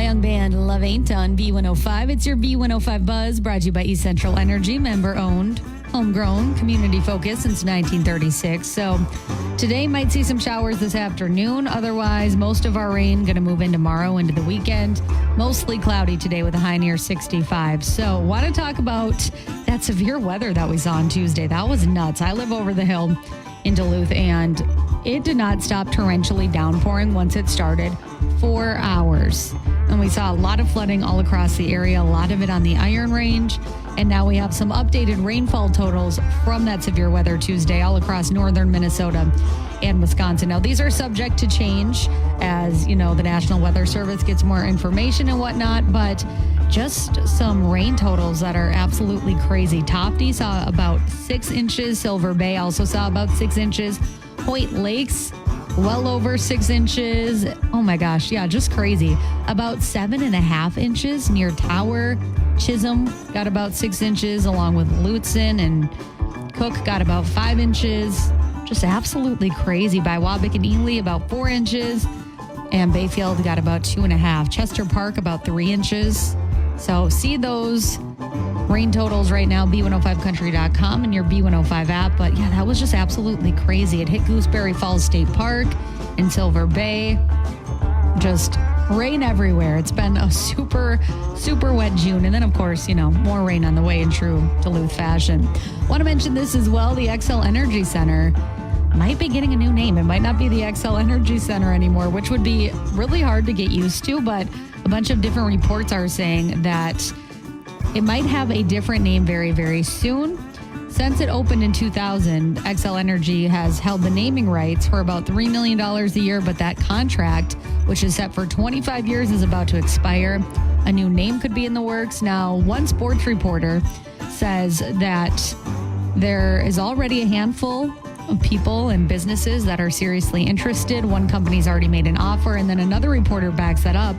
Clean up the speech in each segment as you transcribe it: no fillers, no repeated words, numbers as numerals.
Young band Love Ain't on B105. It's your B105 Buzz, brought to you by East Central Energy, member-owned, homegrown, community-focused since 1936. So today might see some showers this afternoon. Otherwise, most of our rain going to move in tomorrow into the weekend. Mostly cloudy today with a high near 65. So want to talk about that severe weather that we saw on Tuesday. That was nuts. I live over the hill in Duluth, and it did not stop torrentially downpouring once it started. 4 hours. And we saw a lot of flooding all across the area, a lot of it on the Iron Range. And now we have some updated rainfall totals from that severe weather Tuesday all across northern Minnesota and Wisconsin. Now, these are subject to change as, the National Weather Service gets more information and whatnot, but just some rain totals that are absolutely crazy. Tofty saw about 6 inches. Silver Bay also saw about 6 inches. Hoyt Lakes, well over 6 inches. Oh my gosh. Yeah, just crazy. About 7.5 inches near Tower. Chisholm got about 6 inches, along with Lutzen, and Cook got about 5 inches. Just absolutely crazy. By Wabick and Ely, about 4 inches. And Bayfield got about 2.5. Chester Park, about 3 inches. So see those rain totals right now, B105country.com and your B105 app. But yeah, that was just absolutely crazy. It hit Gooseberry Falls State Park and Silver Bay. Just rain everywhere. It's been a super, super wet June. And then, of course, more rain on the way in true Duluth fashion. Want to mention this as well. The XL Energy Center might be getting a new name. It might not be the XL Energy Center anymore, which would be really hard to get used to. But a bunch of different reports are saying that it might have a different name very, very soon. Since it opened in 2000, XL Energy has held the naming rights for about $3 million a year, but that contract, which is set for 25 years, is about to expire. A new name could be in the works. Now, one sports reporter says that there is already a handful of people and businesses that are seriously interested. One company's already made an offer, and then another reporter backs that up,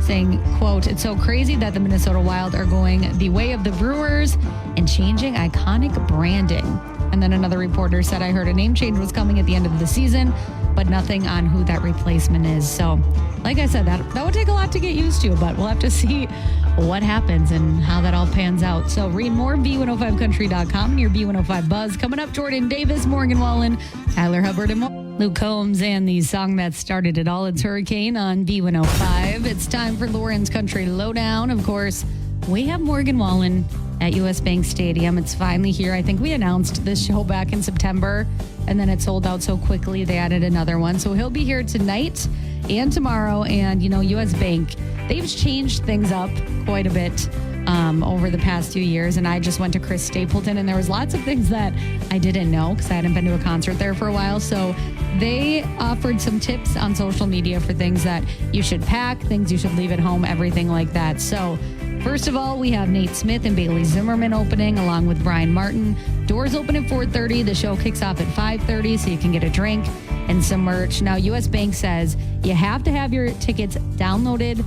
saying, quote, "It's so crazy that the Minnesota Wild are going the way of the Brewers and changing iconic branding." And then another reporter said, "I heard a name change was coming at the end of the season, but nothing on who that replacement is." So, like I said, that would take a lot to get used to, but we'll have to see what happens and how that all pans out. So read more, B105country.com and your B105 Buzz. Coming up, Jordan Davis, Morgan Wallen, Tyler Hubbard, and more. Luke Combs and the song that started it all. It's Hurricane on B105. It's time for Lauren's Country Lowdown. Of course, we have Morgan Wallen at U.S. Bank Stadium. It's finally here. I think we announced this show back in September, and then it sold out so quickly they added another one. So he'll be here tonight and tomorrow. And, U.S. Bank, they've changed things up quite a bit over the past few years. And I just went to Chris Stapleton, and there was lots of things that I didn't know because I hadn't been to a concert there for a while. So they offered some tips on social media for things that you should pack, things you should leave at home, everything like that. So first of all, we have Nate Smith and Bailey Zimmerman opening, along with Brian Martin. Doors open at 4:30. The show kicks off at 5:30, so you can get a drink and some merch. Now, U.S. Bank says you have to have your tickets downloaded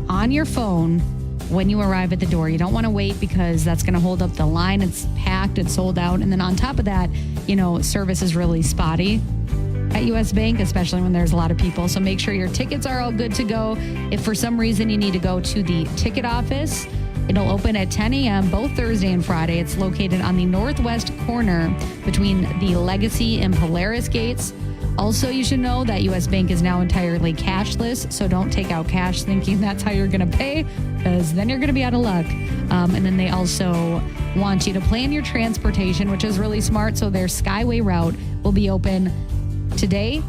on your phone when you arrive at the door. You don't want to wait because that's going to hold up the line. It's packed, it's sold out. And then on top of that, service is really spotty at U.S. Bank, especially when there's a lot of people. So make sure your tickets are all good to go. If for some reason you need to go to the ticket office, it'll open at 10 a.m. both Thursday and Friday. It's located on the northwest corner between the Legacy and Polaris gates. Also, you should know that U.S. Bank is now entirely cashless, so don't take out cash thinking that's how you're going to pay, because then you're going to be out of luck. And then they also want you to plan your transportation, which is really smart. So their Skyway route will be open today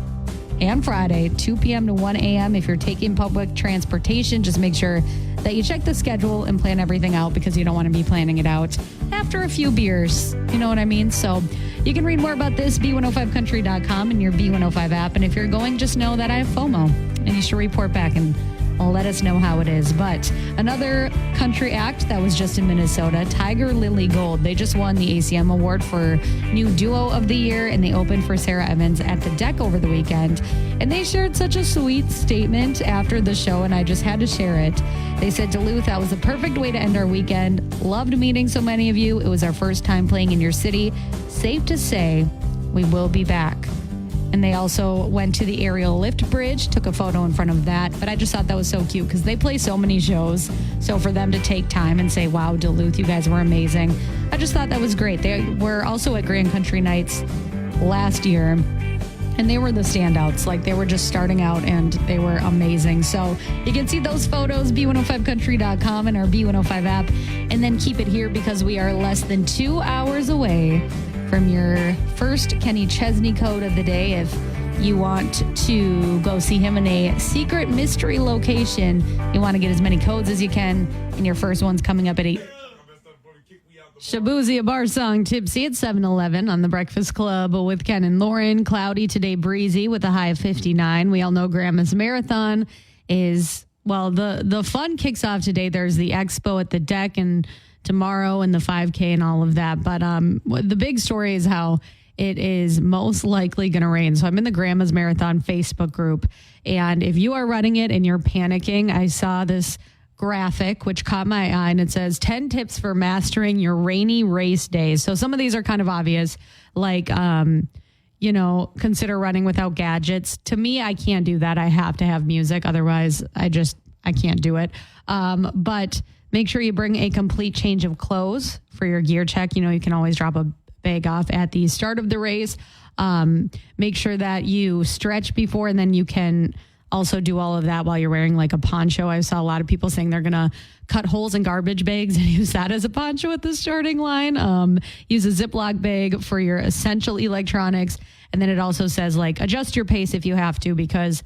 and Friday, 2 p.m. to 1 a.m. If you're taking public transportation, just make sure that you check the schedule and plan everything out, because you don't want to be planning it out after a few beers. You know what I mean? So you can read more about this, B105country.com and your B105 app. And if you're going, just know that I have FOMO, and you should report back and let us know how it is. But another country act that was just in Minnesota, Tiger Lily Gold. They just won the ACM Award for New Duo of the Year, and they opened for Sarah Evans at the Deck over the weekend. And they shared such a sweet statement after the show, and I just had to share it. They said, "Duluth, that was the perfect way to end our weekend. Loved meeting so many of you. It was our first time playing in your city. Safe to say, we will be back." And they also went to the aerial lift bridge, took a photo in front of that. But I just thought that was so cute because they play so many shows. So for them to take time and say, wow, Duluth, you guys were amazing. I just thought that was great. They were also at Grand Country Nights last year. And they were the standouts. Like, they were just starting out, and they were amazing. So you can see those photos, B105country.com and our B105 app. And then keep it here because we are less than 2 hours away from your first Kenny Chesney code of the day. If you want to go see him in a secret mystery location, you want to get as many codes as you can. And your first one's coming up at 8. Shabuzi, a bar song, Tipsy at 7-Eleven on the Breakfast Club with Ken and Lauren. Cloudy today, breezy with a high of 59. We all know Grandma's Marathon is, well, the fun kicks off today. There's the expo at the deck and tomorrow and the 5K and all of that. But the big story is how it is most likely going to rain. So I'm in the Grandma's Marathon Facebook group. And if you are running it and you're panicking, I saw this graphic which caught my eye, and it says 10 tips for mastering your rainy race days. So some of these are kind of obvious, like consider running without gadgets. To me, I can't do that. I have to have music, otherwise I can't do it. But make sure you bring a complete change of clothes for your gear check. You can always drop a bag off at the start of the race. Make sure that you stretch before, and then you can also do all of that while you're wearing like a poncho. I saw a lot of people saying they're going to cut holes in garbage bags and use that as a poncho at the starting line. Use a Ziploc bag for your essential electronics. And then it also says, like, adjust your pace if you have to, because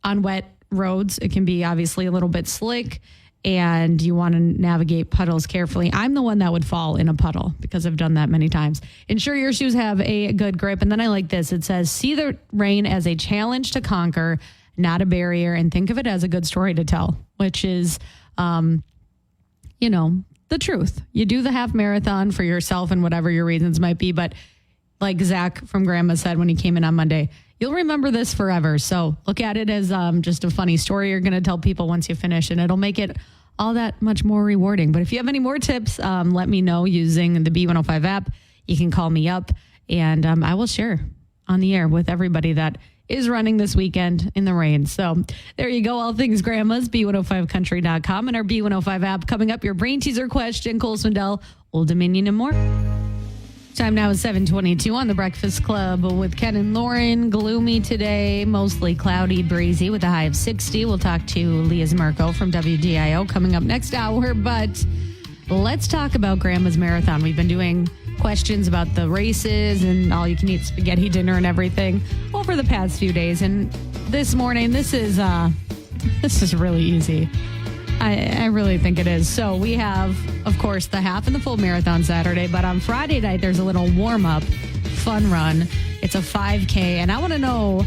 on wet roads, it can be obviously a little bit slick and you want to navigate puddles carefully. I'm the one that would fall in a puddle because I've done that many times. Ensure your shoes have a good grip. And then I like this. It says, see the rain as a challenge to conquer, not a barrier, and think of it as a good story to tell, which is, the truth. You do the half marathon for yourself and whatever your reasons might be. But like Zach from Grandma said when he came in on Monday, you'll remember this forever. So look at it as just a funny story you're going to tell people once you finish, and it'll make it all that much more rewarding. But if you have any more tips, let me know using the B105 app. You can call me up, and I will share on the air with everybody that is running this weekend in the rain. So there you go. All things Grandma's, B105country.com and our B105 app. Coming up, your brain teaser question, Cole Swindell, Old Dominion, and more. Time now is 7:22 on the Breakfast Club with Ken and Lauren. Gloomy today, mostly cloudy, breezy with a high of 60. We'll talk to Leah Zmerko from WDIO coming up next hour. But let's talk about Grandma's Marathon. We've been doing questions about the races and all you can eat spaghetti dinner and everything over the past few days. And this morning, this is really easy. I really think it is. So we have, of course, the half and the full marathon Saturday, but on Friday night, there's a little warm-up fun run. It's a 5K, and I want to know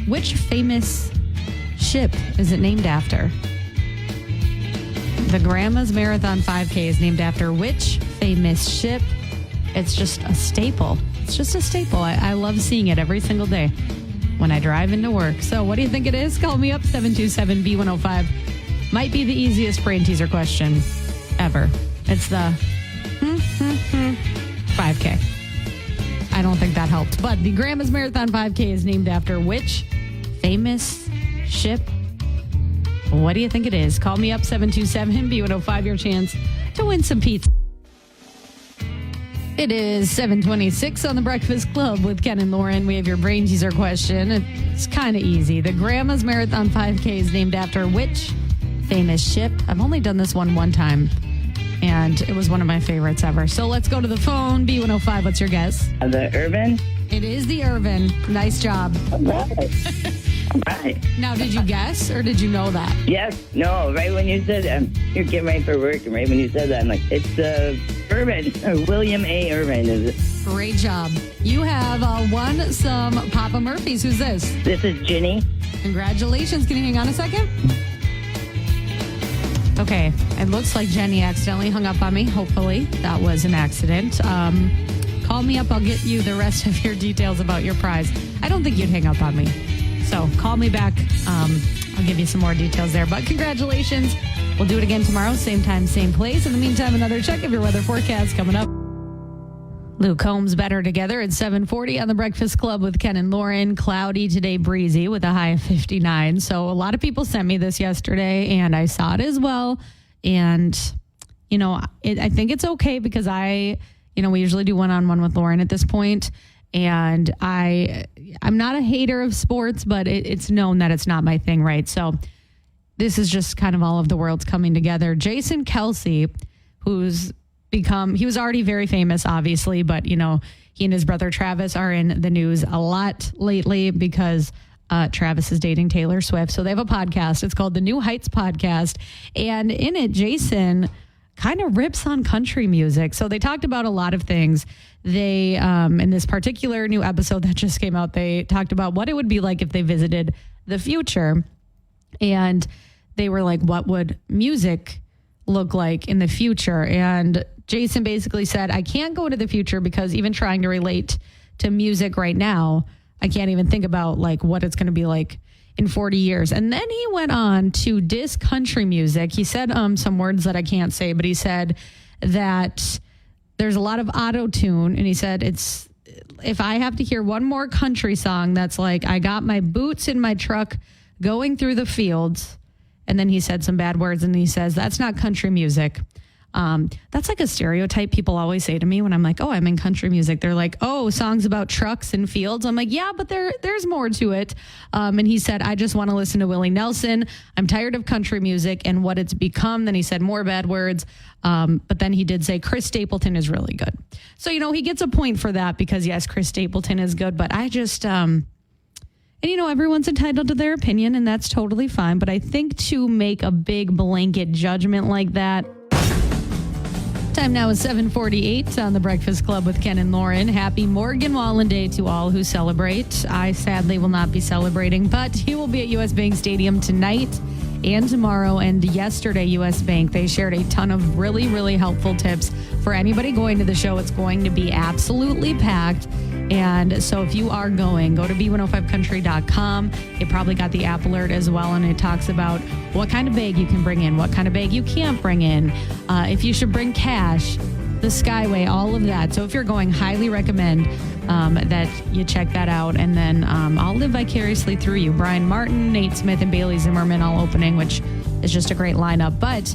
which famous ship is it named after? The Grandma's Marathon 5K is named after which famous ship? It's just a staple. It's just a staple. I love seeing it every single day when I drive into work. So what do you think it is? Call me up, 727-B105. Might be the easiest brain teaser question ever. It's the 5K. I don't think that helped. But the Grandma's Marathon 5K is named after which famous ship? What do you think it is? Call me up, 727-B105, your chance to win some pizza. It is 7:26 on the Breakfast Club with Ken and Lauren. We have your brain teaser question. It's kind of easy. The Grandma's Marathon 5K is named after which famous ship? I've only done this one time, and it was one of my favorites ever. So let's go to the phone. B105, what's your guess? The Irvin. It is the Irvin. Nice job. All right. All right. Now, did you guess or did you know that? Yes. No. Right when you said you're getting ready for work, and right when you said that, I'm like, it's Irvin. William A. Irvin, is it? Great job. You have won some Papa Murphy's. Who's this? This is Ginny. Congratulations. Can you hang on a second? Okay. It looks like Jenny accidentally hung up on me. Hopefully that was an accident. Call me up. I'll get you the rest of your details about your prize. I don't think you'd hang up on me. So call me back. I'll give you some more details there. But congratulations. We'll do it again tomorrow. Same time, same place. In the meantime, another check of your weather forecast coming up. Luke Combs, Better Together at 7:40 on the Breakfast Club with Ken and Lauren. Cloudy today, breezy with a high of 59. So a lot of people sent me this yesterday and I saw it as well. And, I think it's okay because we usually do one-on-one with Lauren at this point. And I'm not a hater of sports, but it's known that it's not my thing, right? So this is just kind of all of the worlds coming together. Jason Kelce, he was already very famous, obviously, but, he and his brother Travis are in the news a lot lately because Travis is dating Taylor Swift. So they have a podcast. It's called the New Heights Podcast. And in it, Jason kind of rips on country music. So they talked about a lot of things. They, in this particular new episode that just came out, they talked about what it would be like if they visited the future. And they were like, what would music look like in the future? And Jason basically said, I can't go to the future because even trying to relate to music right now, I can't even think about like what it's going to be like in 40 years. And then he went on to diss country music. He said some words that I can't say, but he said that there's a lot of auto-tune. And he said, if I have to hear one more country song that's like, I got my boots in my truck going through the fields. And then he said some bad words and he says, that's not country music. That's like a stereotype people always say to me when I'm like, oh, I'm in country music. They're like, oh, songs about trucks and fields. I'm like, yeah, but there's more to it. And he said, I just want to listen to Willie Nelson. I'm tired of country music and what it's become. Then he said more bad words. But then he did say Chris Stapleton is really good. So, he gets a point for that because yes, Chris Stapleton is good, but I just, and everyone's entitled to their opinion and that's totally fine. But I think to make a big blanket judgment like that. Time now is 7:48 on the Breakfast Club with Ken and Lauren. Happy Morgan Wallen Day to all who celebrate. I sadly will not be celebrating, but he will be at U.S. Bank Stadium tonight and tomorrow. And yesterday, U.S. Bank, they shared a ton of really, really helpful tips for anybody going to the show. It's going to be absolutely packed. And so if you are going, go to b105country.com. It probably got the app alert as well. And it talks about what kind of bag you can bring in, what kind of bag you can't bring in, if you should bring cash, the Skyway, all of that. So if you're going, highly recommend that you check that out. And then I'll live vicariously through you. Brian Martin, Nate Smith, and Bailey Zimmerman all opening, which is just a great lineup. But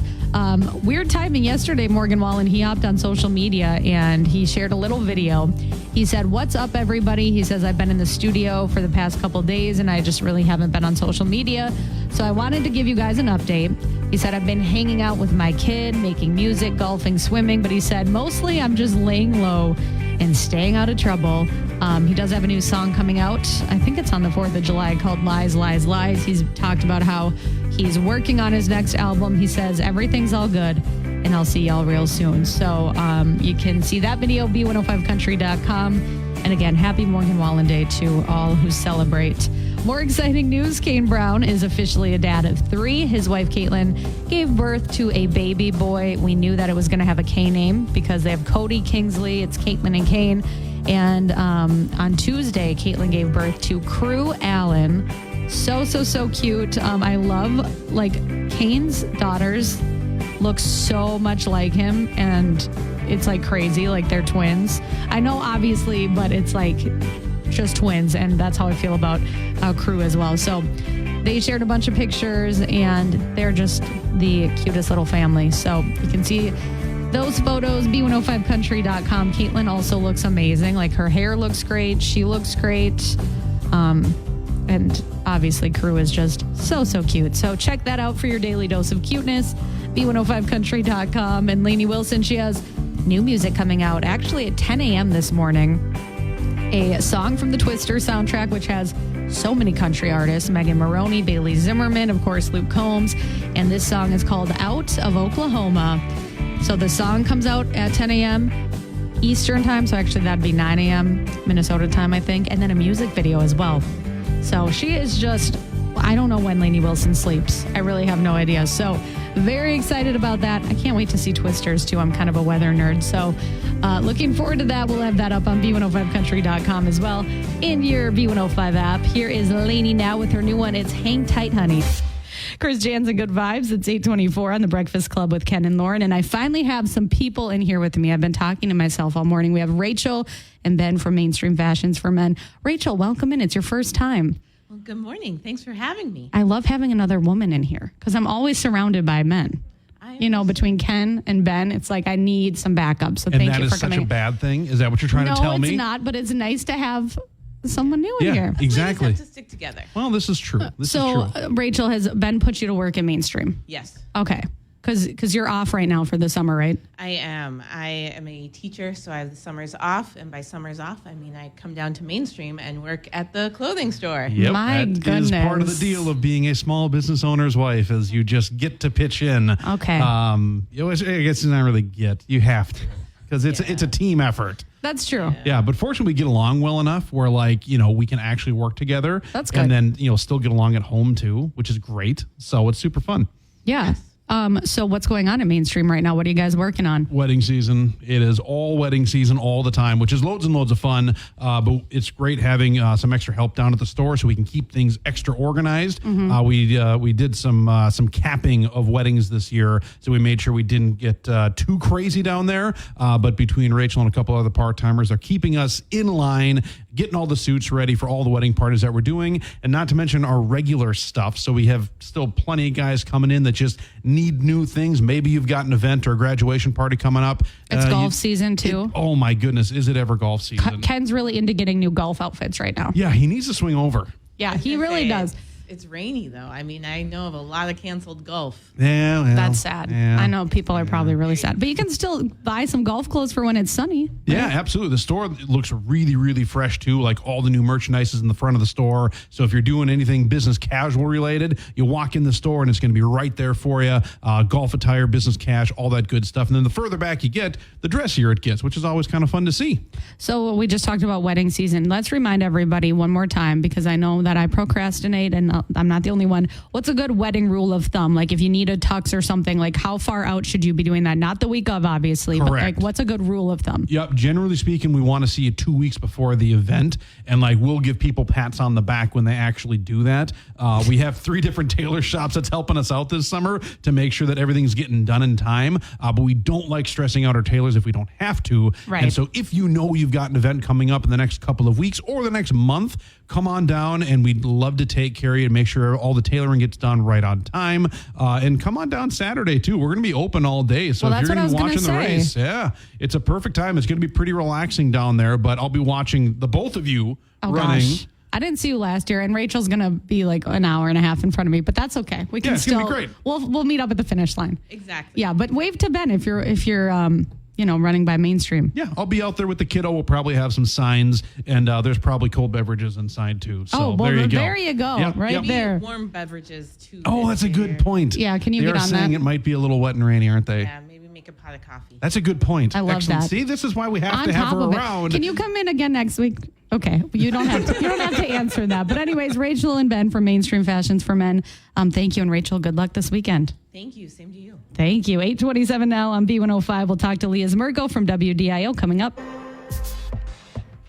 weird timing yesterday, Morgan Wallen, he hopped on social media and he shared a little video. He said, what's up, everybody? He says, I've been in the studio for the past couple days and I just really haven't been on social media. So I wanted to give you guys an update. He said, I've been hanging out with my kid, making music, golfing, swimming. But he said, mostly I'm just laying low and staying out of trouble. He does have a new song coming out. I think it's on the 4th of July called Lies, Lies, Lies. He's talked about how he's working on his next album. He says, everything's all good and I'll see y'all real soon. So you can see that video, b105country.com. And again, happy Morgan Wallen Day to all who celebrate. More exciting news. Kane Brown is officially a dad of 3. His wife, Caitlin, gave birth to a baby boy. We knew that it was going to have a K name because they have Cody Kingsley. It's Caitlin and Kane. And on Tuesday, Caitlin gave birth to Crew Allen. So cute. I love, Kane's daughters look so much like him. And it's crazy. They're twins. I know, obviously, but it's just twins, and that's how I feel about Crew as well. So they shared a bunch of pictures and they're just the cutest little family. So you can see those photos, b105country.com. Caitlin also looks amazing. Her hair looks great. She looks great. And obviously Crew is just so cute. So check that out for your daily dose of cuteness, b105country.com. And Lainey Wilson, she has new music coming out actually at 10 a.m. this morning. A song from the Twister soundtrack, which has so many country artists, Megan Maroney, Bailey Zimmerman, of course, Luke Combs. And this song is called Out of Oklahoma. So the song comes out at 10 a.m. Eastern time. So actually that'd be 9 a.m. Minnesota time, I think. And then a music video as well. So she is just, I don't know when Lainey Wilson sleeps. I really have no idea. So very excited about that. I can't wait to see Twisters too. I'm kind of a weather nerd. So looking forward to that. We'll have that up on b105country.com as well in your B105 app. Here is Lainey now with her new one. It's Hang Tight, Honey. Chris Jansen, Good Vibes. It's 8:24 on the Breakfast Club with Ken and Lauren. And I finally have some people in here with me. I've been talking to myself all morning. We have Rachel and Ben from Mainstream Fashions for Men. Rachel, welcome in. It's your first time. Well, good morning. Thanks for having me. I love having another woman in here because I'm always surrounded by men. Between Ken and Ben, it's like I need some backup. So thank you for coming. And that is such a bad thing? Is that what you're trying to tell me? No, it's not, but it's nice to have someone new in here. Exactly. We just have to stick together. Well, this is true. Rachel, has Ben put you to work in Mainstream? Yes. Okay. Because you're off right now for the summer, right? I am. I am a teacher, so I have the summers off. And by summers off, I mean I come down to Mainstream and work at the clothing store. Yep, My that goodness. is part of the deal of being a small business owner's wife, is you just get to pitch in. Okay. I guess it's not really get. You have to, because it's a team effort. That's true. Yeah, but fortunately, we get along well enough where, we can actually work together. That's good. And then, still get along at home, too, which is great. So it's super fun. Yeah. So what's going on at Mainstream right now? What are you guys working on? Wedding season. It is all wedding season all the time, which is loads and loads of fun. But it's great having some extra help down at the store so we can keep things extra organized. Mm-hmm. We did some capping of weddings this year, so we made sure we didn't get too crazy down there. But between Rachel and a couple other part-timers, they're keeping us in line, getting all the suits ready for all the wedding parties that we're doing, and not to mention our regular stuff. So we have still plenty of guys coming in that just need new things. Maybe you've got an event or a graduation party coming up. It's golf season too. Oh my goodness, is it ever golf season? Ken's really into getting new golf outfits right now. Yeah, he needs to swing over. Yeah, he really does. It's rainy, though. I mean, I know of a lot of canceled golf. Yeah, well, that's sad. Yeah. I know people are probably really sad, but you can still buy some golf clothes for when it's sunny. Right? Yeah, absolutely. The store looks really, really fresh too. Like all the new merchandise is in the front of the store. So if you're doing anything business casual related, you walk in the store and it's going to be right there for you. Golf attire, business cash, all that good stuff. And then the further back you get, the dressier it gets, which is always kind of fun to see. So we just talked about wedding season. Let's remind everybody one more time, because I know that I procrastinate and I'm not the only one. What's a good wedding rule of thumb? Like if you need a tux or something, like how far out should you be doing that? Not the week of, obviously, Correct. But like what's a good rule of thumb? Yep. Generally speaking, we want to see you 2 weeks before the event. And we'll give people pats on the back when they actually do that. We have 3 different tailor shops that's helping us out this summer to make sure that everything's getting done in time. But we don't like stressing out our tailors if we don't have to. Right. And so if you know you've got an event coming up in the next couple of weeks or the next month, come on down and we'd love to take care of you and make sure all the tailoring gets done right on time. And come on down Saturday too. We're going to be open all day. So if you're going to be watching the race, yeah, it's a perfect time. It's going to be pretty relaxing down there, but I'll be watching the both of you running. Gosh. I didn't see you last year, and Rachel's going to be like an hour and a half in front of me, but that's okay. We can it's still, gonna be great. We'll meet up at the finish line. Exactly. Yeah, but wave to Ben if you're running by Mainstream. Yeah, I'll be out there with the kiddo. We'll probably have some signs, and there's probably cold beverages inside too. So there you go. There you go. Yep, right yep. there. Warm beverages too. Oh, that's a good point. Yeah, can you they get are on saying that? it might be a little wet and rainy, aren't they? Yeah, maybe make a pot of coffee. That's a good point. I love Excellent. that. See, this is why we have On to have top her of it. around. Can you come in again next week? Okay, you don't have to answer that. But anyways, Rachel and Ben from Mainstream Fashions for Men. Thank you, and Rachel, good luck this weekend. Thank you. Same to you. Thank you. 8:27 now on B105. We'll talk to Leah Zmerko from WDIO coming up.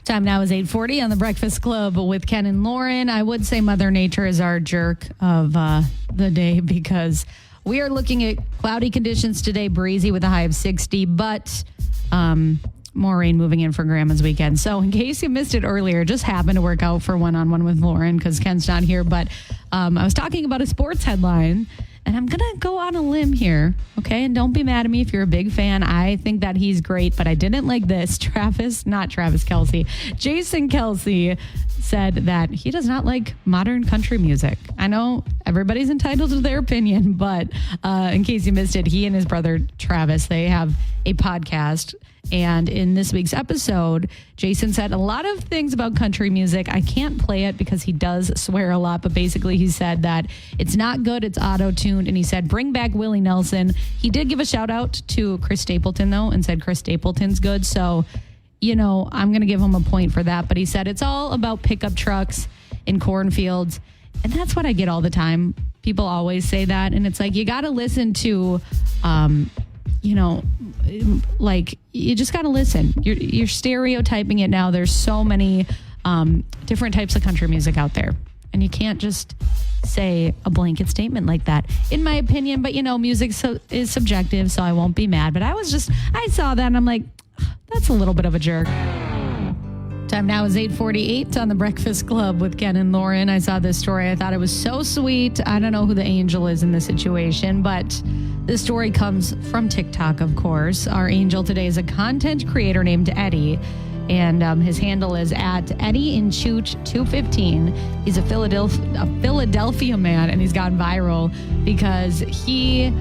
Time now is 8:40 on the Breakfast Club with Ken and Lauren. I would say Mother Nature is our jerk of the day because we are looking at cloudy conditions today, breezy with a high of 60, but more rain moving in for Grandma's weekend. So in case you missed it earlier, just happened to work out for one-on-one with Lauren because Ken's not here. But I was talking about a sports headline, and I'm going to go on a limb here, okay? And don't be mad at me if you're a big fan. I think that he's great, but I didn't like this. Not Travis Kelce. Jason Kelce said that he does not like modern country music. I know everybody's entitled to their opinion, but in case you missed it, he and his brother Travis, they have a podcast. And in this week's episode, Jason said a lot of things about country music. I can't play it because he does swear a lot, but basically he said that it's not good, it's auto-tuned, and he said, bring back Willie Nelson. He did give a shout out to Chris Stapleton, though, and said Chris Stapleton's good. So, I'm going to give him a point for that. But he said it's all about pickup trucks in cornfields. And that's what I get all the time. People always say that. And it's like, you got to listen to, you just got to listen. You're stereotyping it now. There's so many different types of country music out there. And you can't just say a blanket statement like that, in my opinion. But, music is subjective, so I won't be mad. But I saw that and I'm like, that's a little bit of a jerk. Time now is 8:48 on the Breakfast Club with Ken and Lauren. I saw this story. I thought it was so sweet. I don't know who the angel is in this situation, but this story comes from TikTok, of course. Our angel today is a content creator named Eddie, and his handle is at Eddie in Chooch 215. He's a Philadelphia man, and he's gone viral because he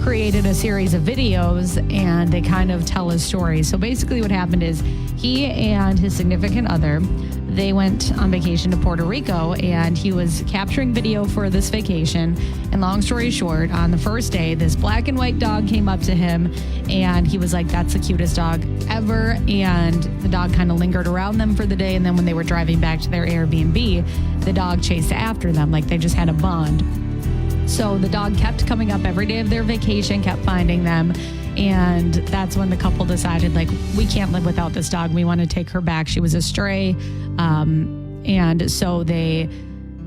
created a series of videos and they kind of tell his story. So basically what happened is he and his significant other, they went on vacation to Puerto Rico, and he was capturing video for this vacation. And long story short, on the first day, this black and white dog came up to him and he was like, that's the cutest dog ever. And the dog kind of lingered around them for the day. And then when they were driving back to their Airbnb, the dog chased after them, like they just had a bond. So the dog kept coming up every day of their vacation, kept finding them. And that's when the couple decided, like, we can't live without this dog. We want to take her back. She was a stray. And so they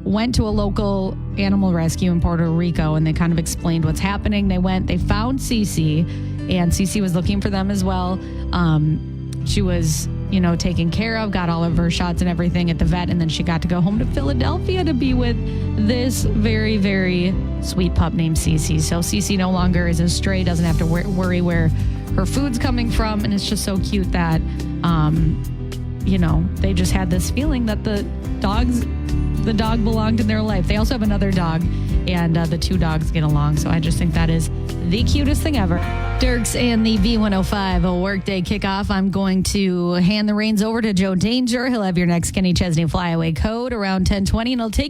went to a local animal rescue in Puerto Rico, and they kind of explained what's happening. They found Cece, and Cece was looking for them as well. She was, taken care of, got all of her shots and everything at the vet, and then she got to go home to Philadelphia to be with this very, very sweet pup named Cece. So Cece no longer is a stray, doesn't have to worry where her food's coming from, and it's just so cute that, they just had this feeling that the dog belonged in their life. They also have another dog, and the two dogs get along. So I just think that is the cutest thing ever. Dirks and the V105, a workday kickoff. I'm going to hand the reins over to Joe Danger. He'll have your next Kenny Chesney flyaway code around 10:20, and he'll take